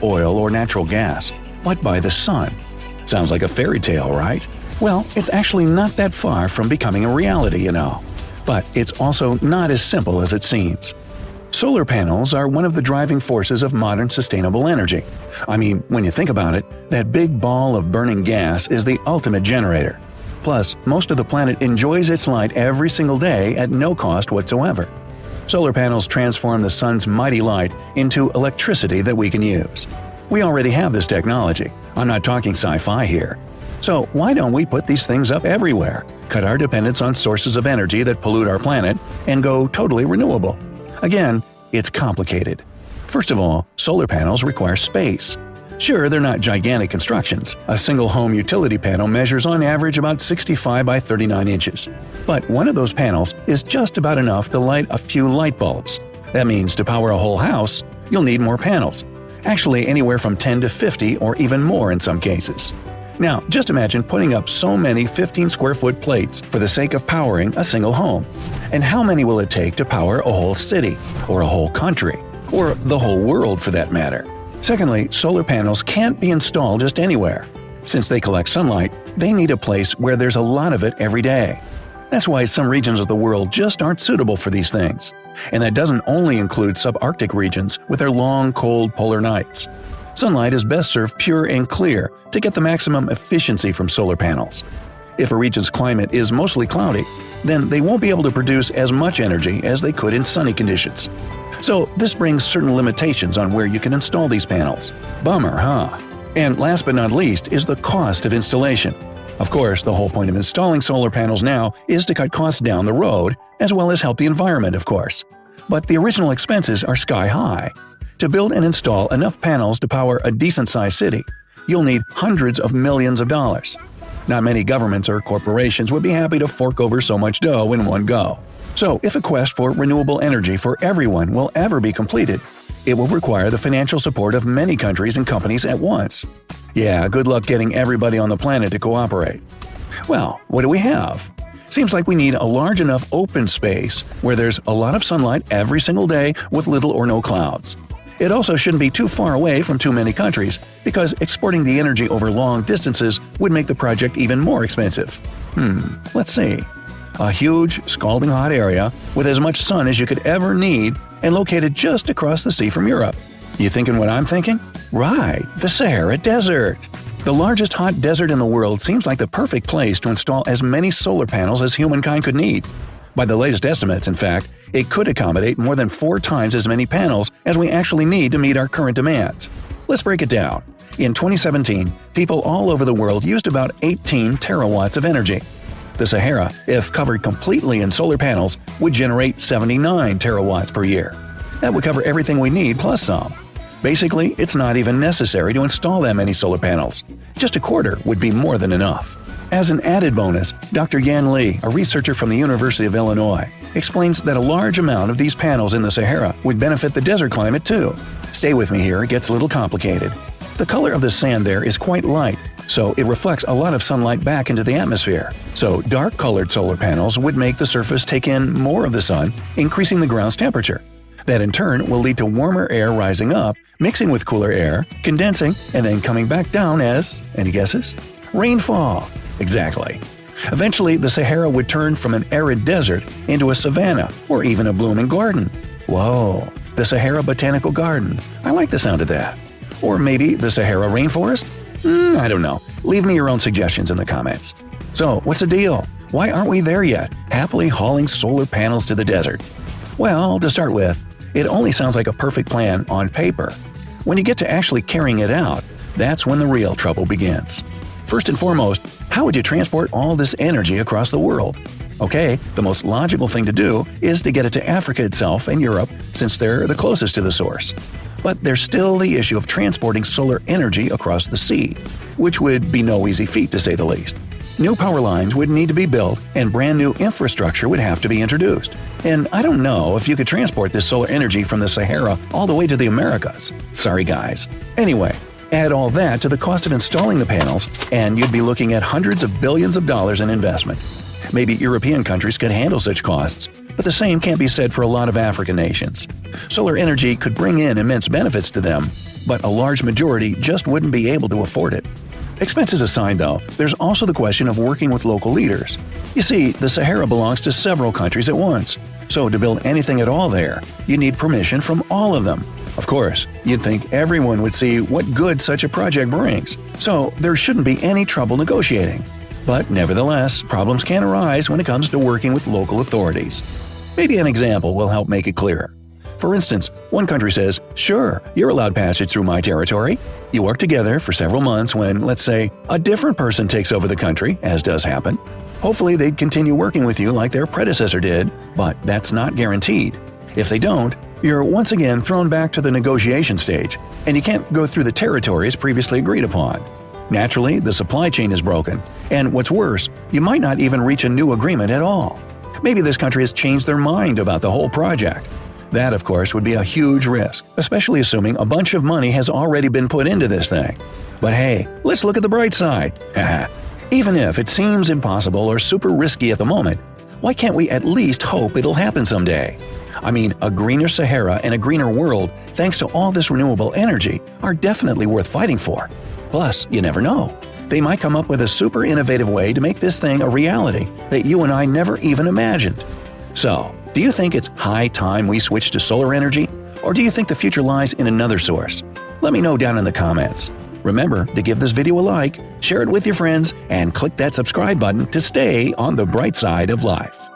oil, or natural gas, but by the sun. Sounds like a fairy tale, right? Well, it's actually not that far from becoming a reality, you know. But it's also not as simple as it seems. Solar panels are one of the driving forces of modern sustainable energy. I mean, when you think about it, that big ball of burning gas is the ultimate generator. Plus, most of the planet enjoys its light every single day at no cost whatsoever. Solar panels transform the sun's mighty light into electricity that we can use. We already have this technology. I'm not talking sci-fi here. So why don't we put these things up everywhere, cut our dependence on sources of energy that pollute our planet, and go totally renewable? Again, it's complicated. First of all, solar panels require space. Sure, they're not gigantic constructions. A single home utility panel measures on average about 65 by 39 inches. But one of those panels is just about enough to light a few light bulbs. That means to power a whole house, you'll need more panels. Actually, anywhere from 10 to 50 or even more in some cases. Now, just imagine putting up so many 15-square-foot plates for the sake of powering a single home. And how many will it take to power a whole city, or a whole country, or the whole world for that matter? Secondly, solar panels can't be installed just anywhere. Since they collect sunlight, they need a place where there's a lot of it every day. That's why some regions of the world just aren't suitable for these things. And that doesn't only include subarctic regions with their long, cold polar nights. Sunlight is best served pure and clear to get the maximum efficiency from solar panels. If a region's climate is mostly cloudy, then they won't be able to produce as much energy as they could in sunny conditions. So this brings certain limitations on where you can install these panels. Bummer, huh? And last but not least is the cost of installation. Of course, the whole point of installing solar panels now is to cut costs down the road, as well as help the environment, of course. But the original expenses are sky high. To build and install enough panels to power a decent-sized city, you'll need hundreds of millions of dollars. Not many governments or corporations would be happy to fork over so much dough in one go. So, if a quest for renewable energy for everyone will ever be completed, it will require the financial support of many countries and companies at once. Yeah, good luck getting everybody on the planet to cooperate. Well, what do we have? Seems like we need a large enough open space where there's a lot of sunlight every single day with little or no clouds. It also shouldn't be too far away from too many countries, because exporting the energy over long distances would make the project even more expensive. Let's see. A huge, scalding hot area with as much sun as you could ever need and located just across the sea from Europe. You thinking what I'm thinking? Right, the Sahara Desert. The largest hot desert in the world seems like the perfect place to install as many solar panels as humankind could need. By the latest estimates, in fact, it could accommodate more than 4 times as many panels as we actually need to meet our current demands. Let's break it down. In 2017, people all over the world used about 18 terawatts of energy. The Sahara, if covered completely in solar panels, would generate 79 terawatts per year. That would cover everything we need plus some. Basically, it's not even necessary to install that many solar panels. Just a quarter would be more than enough. As an added bonus, Dr. Yan Li, a researcher from the University of Illinois, explains that a large amount of these panels in the Sahara would benefit the desert climate too. Stay with me here, it gets a little complicated. The color of the sand there is quite light, so it reflects a lot of sunlight back into the atmosphere. So dark-colored solar panels would make the surface take in more of the sun, increasing the ground's temperature. That in turn will lead to warmer air rising up, mixing with cooler air, condensing, and then coming back down as, any guesses? Rainfall! Exactly. Eventually, the Sahara would turn from an arid desert into a savanna or even a blooming garden. Whoa, the Sahara Botanical Garden. I like the sound of that. Or maybe the Sahara Rainforest? I don't know. Leave me your own suggestions in the comments. So, what's the deal? Why aren't we there yet, happily hauling solar panels to the desert? Well, to start with, it only sounds like a perfect plan on paper. When you get to actually carrying it out, that's when the real trouble begins. First and foremost, how would you transport all this energy across the world? Okay, the most logical thing to do is to get it to Africa itself and Europe, since they're the closest to the source. But there's still the issue of transporting solar energy across the sea, which would be no easy feat to say the least. New power lines would need to be built and brand new infrastructure would have to be introduced. And I don't know if you could transport this solar energy from the Sahara all the way to the Americas. Sorry guys. Anyway, add all that to the cost of installing the panels, and you'd be looking at hundreds of billions of dollars in investment. Maybe European countries could handle such costs, but the same can't be said for a lot of African nations. Solar energy could bring in immense benefits to them, but a large majority just wouldn't be able to afford it. Expenses aside, though, there's also the question of working with local leaders. You see, the Sahara belongs to several countries at once, so to build anything at all there, you need permission from all of them. Of course, you'd think everyone would see what good such a project brings, so there shouldn't be any trouble negotiating. But nevertheless, problems can arise when it comes to working with local authorities. Maybe an example will help make it clearer. For instance, one country says, "Sure, you're allowed passage through my territory." You work together for several months when, let's say, a different person takes over the country, as does happen. Hopefully they'd continue working with you like their predecessor did, but that's not guaranteed. If they don't, you're once again thrown back to the negotiation stage, and you can't go through the territories previously agreed upon. Naturally, the supply chain is broken, and what's worse, you might not even reach a new agreement at all. Maybe this country has changed their mind about the whole project. That, of course, would be a huge risk, especially assuming a bunch of money has already been put into this thing. But hey, let's look at the bright side. Even if it seems impossible or super risky at the moment, why can't we at least hope it'll happen someday? I mean, a greener Sahara and a greener world, thanks to all this renewable energy, are definitely worth fighting for. Plus, you never know. They might come up with a super innovative way to make this thing a reality that you and I never even imagined. So, do you think it's high time we switch to solar energy? Or do you think the future lies in another source? Let me know down in the comments. Remember to give this video a like, share it with your friends, and click that subscribe button to stay on the bright side of life.